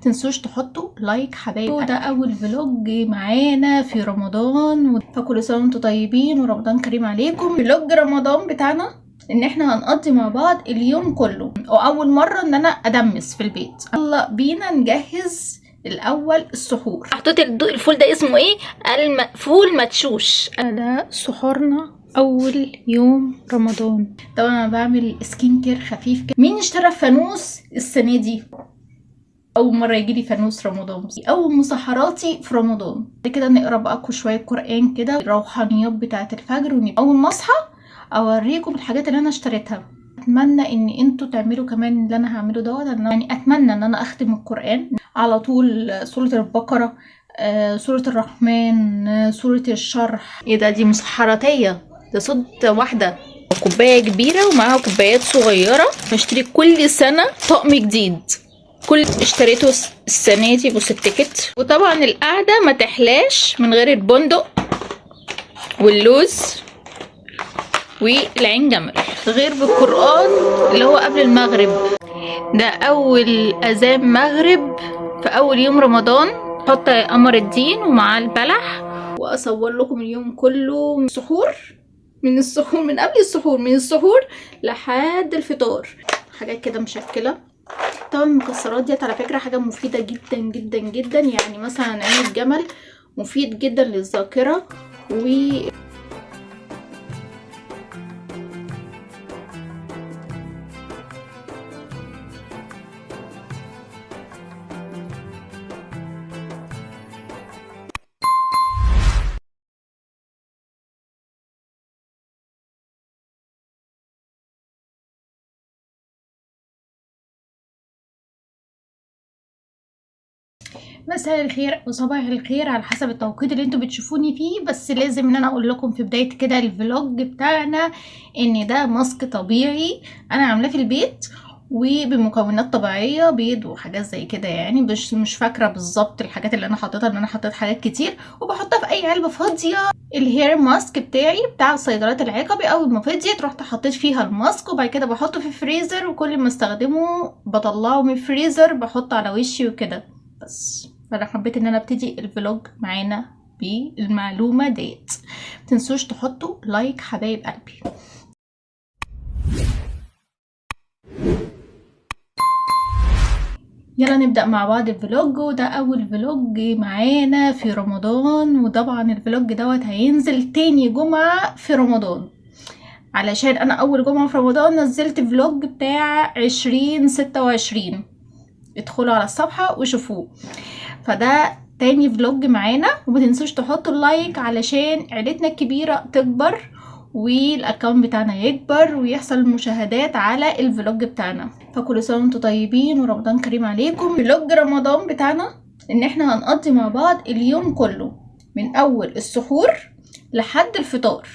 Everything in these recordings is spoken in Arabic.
متنسوش تحطوا لايك حبايب. ده اول فلوج معانا في رمضان، فكل سنه وانتم طيبين ورمضان كريم عليكم. فلوج رمضان بتاعنا ان احنا هنقضي مع بعض اليوم كله، واول مره ان انا ادمس في البيت. يلا بينا نجهز الاول السحور. محطوط الفول ده اسمه ايه؟ فول مدشوش. ده سحورنا اول يوم رمضان. طبعا انا بعمل سكين كير خفيف كده. مين اشترى فانوس السنه دي؟ اول مره يجيلي فانوس رمضان، اول مسحراتي في رمضان. كده نقرا بقى شويه قران كده، الروحانيات بتاعه الفجر. اول ما اصحى اوريكم الحاجات اللي انا اشتريتها. اتمنى ان انتوا تعملوا كمان اللي انا هعمله دوت. يعني اتمنى ان انا اختم القران على طول، سوره البقره، سوره الرحمن، سوره الشرح. ايه ده؟ دي مسحراتيه، ده صوت واحده. كوبايه كبيره ومعاها كوبايات صغيره. بشتري كل سنه طقم جديد. كل اشتريته السنه دي. بص التيكت. وطبعا القعده ما تحلاش من غير البندق واللوز والعين جمل، غير بالقرآن اللي هو قبل المغرب. ده اول اذان مغرب في اول يوم رمضان. حط قمر الدين ومعاه البلح، واصور لكم اليوم كله من السحور، من قبل السحور، من السحور لحد الفطار. حاجات كده مشكله. طبعا المكسرات ديت على فكره حاجه مفيده جدا جدا جدا. يعني مثلا عين الجمل مفيد جدا للذاكره. مساء الخير وصباح الخير على حسب التوقيت اللي انتوا بتشوفوني فيه. بس لازم ان انا اقول لكم في بداية كده الفلوج بتاعنا ان ده ماسك طبيعي انا عاملاه في البيت وبمكونات طبيعية، بيض وحاجات زي كده. يعني مش فاكرة بالظبط الحاجات اللي انا حطيتها، ان انا حطيت حاجات كتير وبحطها في اي علبة فاضية. الهير ماسك بتاعي بتاع صيدلات العقبي، اول ما فضيت رحت حطيت فيها الماسك، وبعد كده بحطه في الفريزر، وكل ما استخدمه بطلعه من الفريزر بحطه على وشي وكده. بس فانا حبيت ان انا ابتدي الفلوج معانا بالمعلومه ديت. متنسوش تحطوا لايك حبايب قلبي. يلا نبدأ مع بعض الفلوج. وده اول فلوج معانا في رمضان، وطبعا الفلوج دوت هينزل تاني جمعة في رمضان، علشان انا اول جمعة في رمضان نزلت فلوج بتاع 2026. ادخلوا على الصفحة وشوفوه. فده تاني فلوج معانا. ومتنسوش تحطوا اللايك علشان عيلتنا الكبيرة تكبر والاكونت بتاعنا يكبر ويحصل مشاهدات على الفلوج بتاعنا. فكل سنة وانتم طيبين ورمضان كريم عليكم. فلوج رمضان بتاعنا ان احنا هنقضي مع بعض اليوم كله من اول السحور لحد الفطار.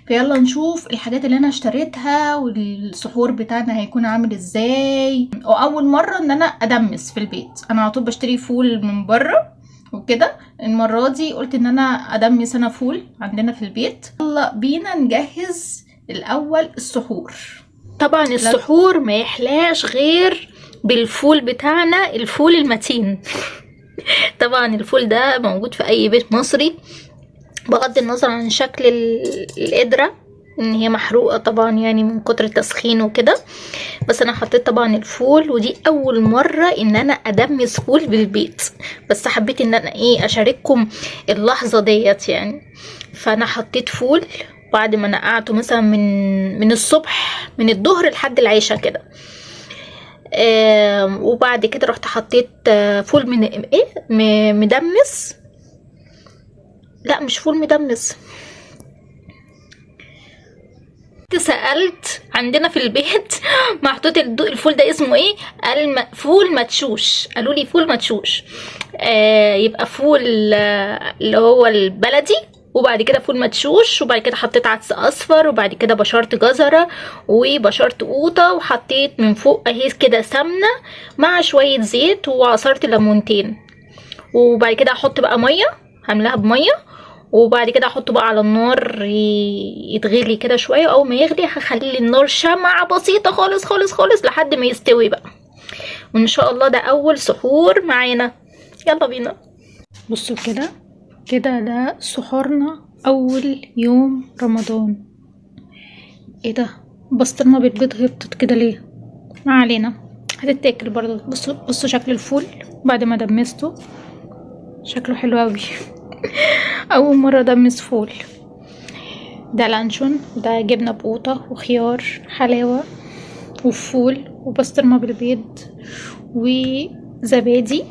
فيلا نشوف الحاجات اللي انا اشتريتها والسحور بتاعنا هيكون عامل ازاي. واول مرة ان انا ادمس في البيت. انا على طول بشتري فول من بره وكده. المرة دي قلت ان انا ادمس انا فول عندنا في البيت. يلا بينا نجهز الاول السحور. طبعا السحور ما يحلاش غير بالفول بتاعنا، الفول المتين. طبعا الفول ده موجود في اي بيت مصري، بغض النظر عن شكل القدرة ان هي محروقة طبعا، يعني من كتر التسخين وكده. بس انا حطيت طبعا الفول، ودي اول مرة ان انا ادمس فول بالبيت. بس حبيت ان انا اشارككم اللحظة ديت يعني. فانا حطيت فول بعد ما نقعته مثلا من الصبح، من الظهر لحد العشاء كده. وبعد كده رحت حطيت فول من مدمس. لا مش فول مدمس. سألت عندنا في البيت محطوط الفول ده اسمه ايه؟ فول مدشوش. قالوا لي فول مدشوش. يبقى فول اللي هو البلدي، وبعد كده فول مدشوش، وبعد كده حطيت عدس اصفر، وبعد كده بشرت جزرة وبشرت قوطة، وحطيت من فوق اهي كده سمنة مع شوية زيت، وعصرت ليمونتين. وبعد كده احط بقى مية، هملاها بمية، وبعد كده احطه بقى على النار يتغلي كده شويه. اول ما يغلي هخلي النار شمعة بسيطه خالص خالص خالص لحد ما يستوي بقى. وان شاء الله ده اول سحور معانا. يلا بينا. بصوا كده كده، ده سحورنا اول يوم رمضان. ايه ده، بسطرمه بالبيض هبطت كده ليه؟ ما علينا، هتتاكل برضه. بصوا شكل الفول بعد ما دمسته، شكله حلو اوي. اول مره دمس فول. ده لانشون، وده جبنه بقوطه وخيار حلاوه وفول وبسطرمه بالبيض وزبادي،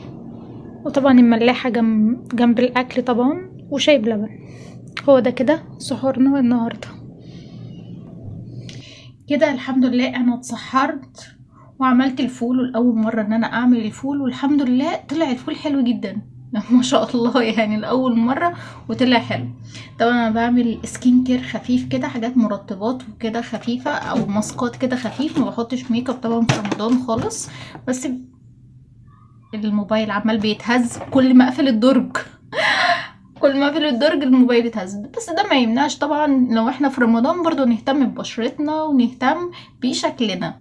وطبعا الملاحه جنب الاكل طبعا، وشاي بلبن. هو ده كده سحورنا النهارده. كده الحمد لله انا اتسحرت وعملت الفول، والاول مره ان انا اعمل الفول، والحمد لله طلع الفول حلو جدا. ما شاء الله، يعني الاول مره وطلع حلو. طبعا انا بعمل سكين كير خفيف كده، حاجات مرطبات وكده خفيفه، او ماسكات كده خفيف. ما بحطش ميك اب طبعا في رمضان خالص. بس الموبايل عمال بيتهز كل ما اقفل الدرج. كل ما اقفل الدرج الموبايل يتهز. بس ده ما يمنعش طبعا لو احنا في رمضان برضو نهتم ببشرتنا ونهتم بشكلنا.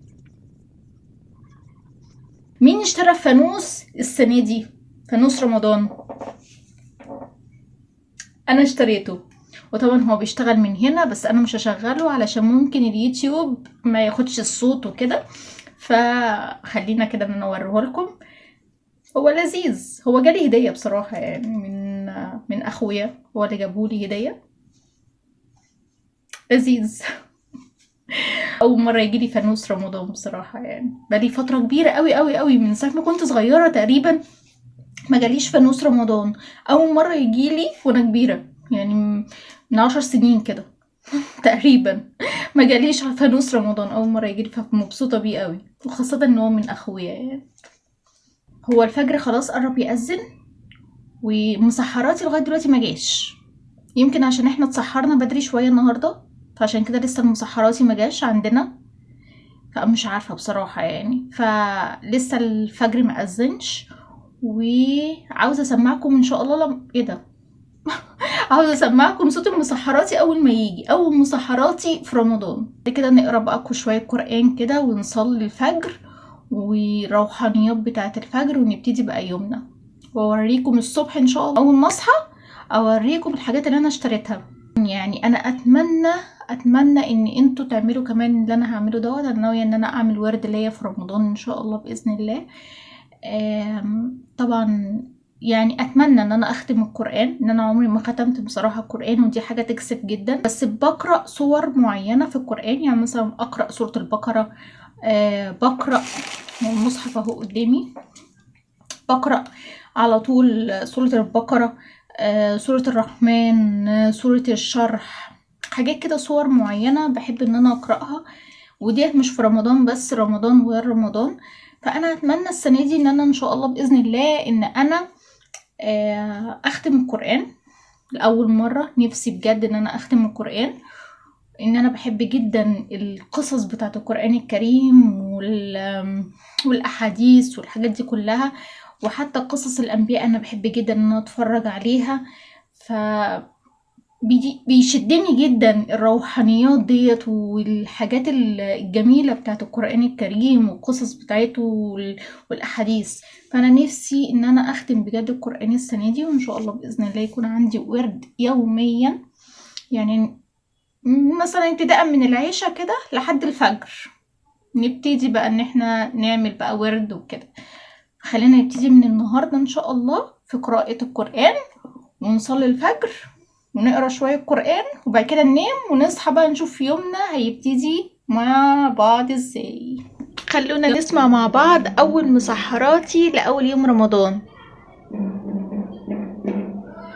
مين اشترى فانوس السنة دي؟ فانوس رمضان. انا اشتريته، وطبعا هو بيشتغل من هنا، بس انا مش هشغله علشان ممكن اليوتيوب ما ياخدش الصوت وكده، فخلينا كده نوريه لكم. هو لذيذ، هو جالي هدية بصراحة، يعني من اخويا، هو اللي جابهولي هدية. لذيذ. اول مره يجيلي فانوس رمضان بصراحه، يعني بقالي فتره كبيره قوي قوي قوي من ساعه ما كنت صغيره تقريبا ما جاليش فانوس رمضان. اول مره يجيلي وانا كبيره، يعني من 10 سنين كده تقريبا ما جاليش فانوس رمضان. اول مره يجيلي، فمبسوطه بيه قوي، وخاصه ان هو من اخويا يعني. هو الفجر خلاص قرب يأذن، ومسحراتي لغايه دلوقتي ما جاش. يمكن عشان احنا اتسحرنا بدري شويه النهارده، فعشان كده لسه المسحراتي ما جاش عندنا. فمش عارفه بصراحه يعني، فلسه الفجر ما اذنش. وعاوزه اسمعكم ان شاء الله ايه ده. عاوزه اسمعكم صوت المسحراتي اول ما يجي، اول مسحراتي في رمضان. كده نقرا بقى شويه قران كده، ونصلي الفجر وروحانيات بتاعه الفجر، ونبتدي بقى يومنا. واوريكم الصبح ان شاء الله اول ما اصحى اوريكم الحاجات اللي انا اشتريتها. يعني انا اتمنى ان انتوا تعملوا كمان اللي انا هعمله دوت. انا ناويه ان انا اعمل ورد ليا في رمضان ان شاء الله باذن الله. طبعا يعني اتمنى ان انا اختم القران، ان انا عمري ما ختمت بصراحه القران، ودي حاجه تكسف جدا. بس بقرا صور معينه في القران، يعني مثلا اقرا سوره البقره. بقرا المصحف اهو قدامي، بقرا على طول سوره البقره، سوره الرحمن، سوره الشرح، حاجات كده، صور معينه بحب ان انا اقراها. وديت مش في رمضان بس، رمضان وغير رمضان. فانا اتمنى السنه دي ان انا ان شاء الله باذن الله ان انا اختم القران لاول مره. نفسي بجد ان انا اختم القران، ان انا بحب جدا القصص بتاعه القران الكريم والاحاديث والحاجات دي كلها، وحتى قصص الانبياء انا بحب جدا ان انا اتفرج عليها. ف بيشدني جدا الروحانيات ديت والحاجات الجميلة بتاعت القرآن الكريم والقصص بتاعته والأحاديث. فأنا نفسي إن أنا أختم بجد القرآن السنة دي، وإن شاء الله بإذن الله يكون عندي ورد يوميا، يعني مثلا ابتداء من العشاء كده لحد الفجر نبتدي بقى إن احنا نعمل بقى ورد وكده. خلينا نبتدي من النهاردة إن شاء الله في قراءة القرآن، ونصلي الفجر ونقرا شويه قران، وبعد كده ننام ونصحى بقى نشوف يومنا هيبتدي مع بعض ازاي. خلونا نسمع مع بعض اول مسحراتي لاول يوم رمضان.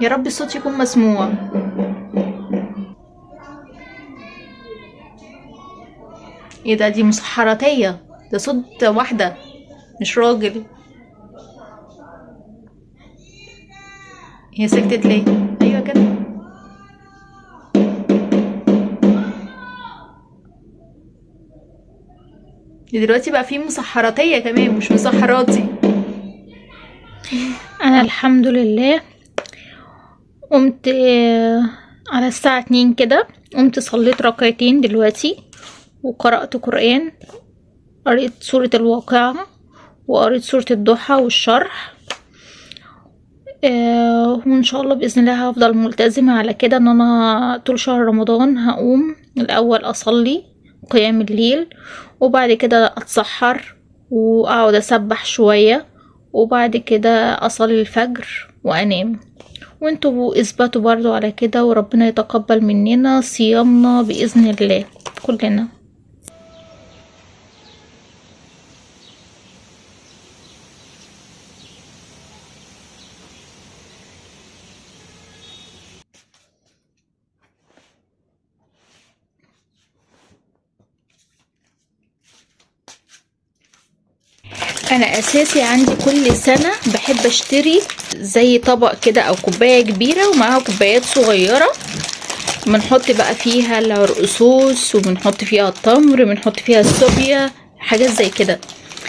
يا رب الصوت يكون مسموع. ايه ده، دي مسحراتيه، ده صوت واحده مش راجل. هي سكتت ليه؟ ايوه كده. دلوقتي بقى في مسحراتية كمان مش مسحراتي. انا الحمد لله قمت على الساعة 2 كده، قمت صليت ركعتين دلوقتي، وقرأت قرآن، قرأت سورة الواقعة، وقريت سورة الضحى والشرح. وان شاء الله باذن الله هفضل ملتزمه على كده، ان انا طول شهر رمضان هقوم الاول اصلي قيام الليل، وبعد كده اتسحر واقعد اسبح شويه، وبعد كده اصلي الفجر وانام. وانتوا اثبتوا برضو على كده، وربنا يتقبل مننا صيامنا باذن الله كلنا. انا اساسي عندي كل سنة بحب اشتري زي طبق كده او كوباية كبيرة ومعاها كوبايات صغيرة، بنحط بقى فيها العرقسوس وبنحط فيها التمر، بنحط فيها الصوبيا، حاجات زي كده.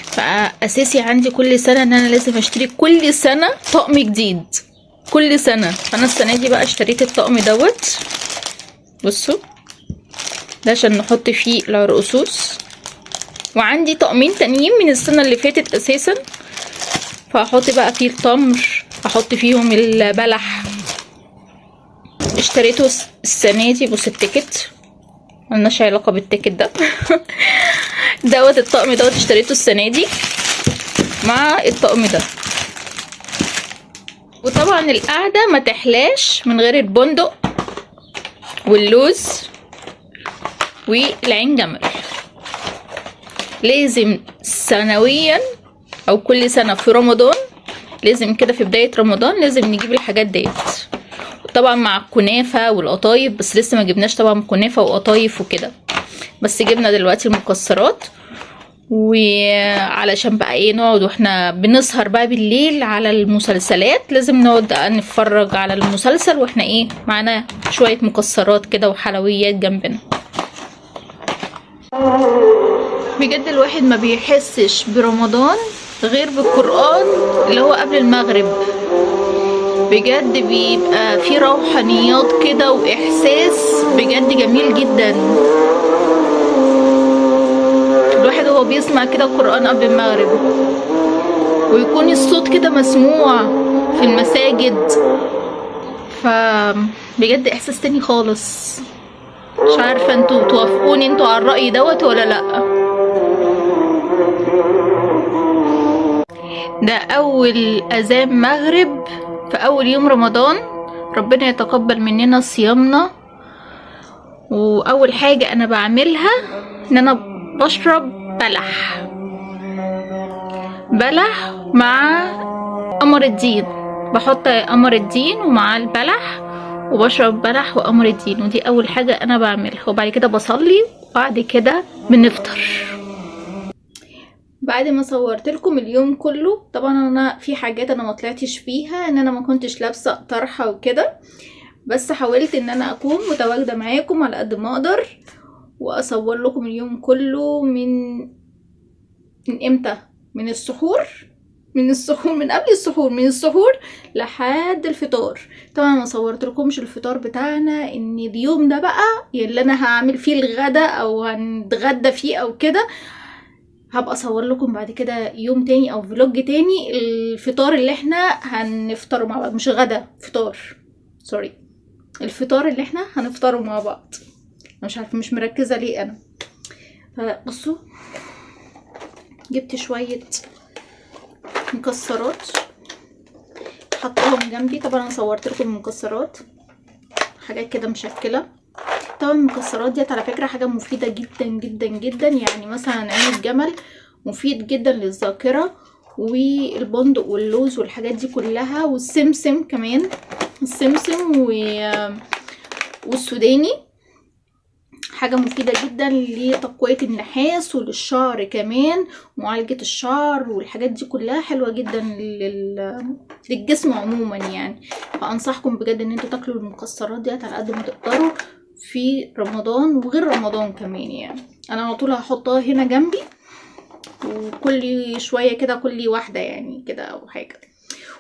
فاساسي عندي كل سنة ان انا لازم اشتري كل سنة طقم جديد كل سنة. فانا السنة دي بقى اشتريت الطقم دوت، بصوا ده عشان نحط فيه العرقسوس، وعندي طقمين تانيين من السنة اللي فاتت اساسا، فهحط بقى فيه التمر، هحط فيهم البلح. اشتريته السنة دي، بص التيكت ملناش علاقة بالتيكت ده دوت الطقم دوت اشتريته السنة دي مع الطقم ده. وطبعا القعدة ما تحلاش من غير البندق واللوز والعين جمل. لازم سنويا او كل سنة في رمضان، لازم كده في بداية رمضان لازم نجيب الحاجات ديت، طبعا مع الكنافة والقطايف، بس لسه ما جبناش طبعا كنافة وقطايف وكده، بس جبنا دلوقتي المكسرات. وعلشان بقى ايه نقعد واحنا بنسهر بقى بالليل على المسلسلات، لازم نقعد نتفرج على المسلسل واحنا ايه معانا شوية مكسرات كده وحلويات جنبنا. بجد الواحد ما بيحسش برمضان غير بالقرآن اللي هو قبل المغرب، بجد بيبقى في روحانيات كده واحساس بجد جميل جدا. الواحد هو بيسمع كده القرآن قبل المغرب، ويكون الصوت كده مسموع في المساجد، فبجد احساس تاني خالص. مش عارفة انتوا توافقوني انتوا على الرأي دوت ولا لأ؟ ده اول اذان مغرب في اول يوم رمضان، ربنا يتقبل مننا صيامنا. واول حاجة انا بعملها ان انا بشرب بلح مع قمر الدين، بحط قمر الدين ومع البلح وبشرب بلح وقمر الدين، ودي اول حاجة انا بعملها. وبعد كده بصلي، وبعد كده بنفطر. بعد ما صورت لكم اليوم كله، طبعا انا في حاجات انا ما طلعتش فيها، ان انا ما كنتش لابسه طرحه وكده، بس حاولت ان انا اكون متواجده معاكم على قد ما اقدر، واصور لكم اليوم كله من امتى، من السحور، من قبل السحور، من السحور لحد الفطار. طبعا ما صورت لكمش الفطار بتاعنا، ان اليوم ده بقى اللي انا هعمل فيه الغدا او هنتغدى فيه او كده، هبقى اصور لكم بعد كده يوم تاني او فلوج تاني الفطار اللي احنا هنفطره مع بعض، مش غدا، فطار، سوري، الفطار اللي احنا هنفطره مع بعض. انا مش عارفه، مش مركزه ليه انا. فبصوا جبت شويه مكسرات حطهم جنبي. طبعا انا صورت لكم المكسرات، حاجات كده مشكله. طبعا المكسرات ديت على فكره حاجه مفيده جدا جدا جدا، يعني مثلا عين الجمل مفيد جدا للذاكره، والبندق واللوز والحاجات دي كلها، والسمسم كمان، السمسم والسوداني حاجة مفيدة جدا لتقوية النحاس وللشعر كمان، معالجة الشعر، والحاجات دي كلها حلوة جدا للجسم عموما يعني. فأنصحكم بجد ان انتوا تاكلوا المكسرات ديت على قد ما تقدروا في رمضان وغير رمضان كمان. يعني انا على طول هحطها هنا جنبي، وكل شوية كده كل واحدة يعني كده او حاجة.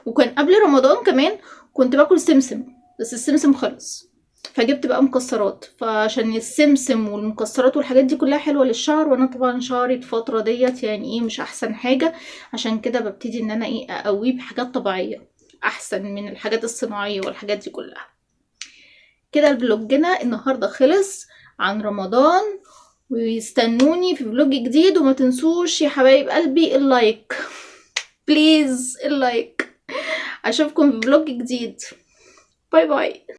وكان قبل رمضان كمان كنت باكل سمسم، بس السمسم خلص، فجبت بقى مكسرات، فعشان السمسم والمكسرات والحاجات دي كلها حلوه للشعر، وانا طبعا شعري الفتره ديت يعني ايه مش احسن حاجه، عشان كده ببتدي ان انا ايه اقويه بحاجات طبيعيه احسن من الحاجات الصناعيه والحاجات دي كلها. كده الفلوجنا النهارده خلص عن رمضان، ويستنوني في فلوج جديد، وما تنسوش يا حبايب قلبي اللايك، بليز اللايك. اشوفكم في فلوج جديد. باي باي.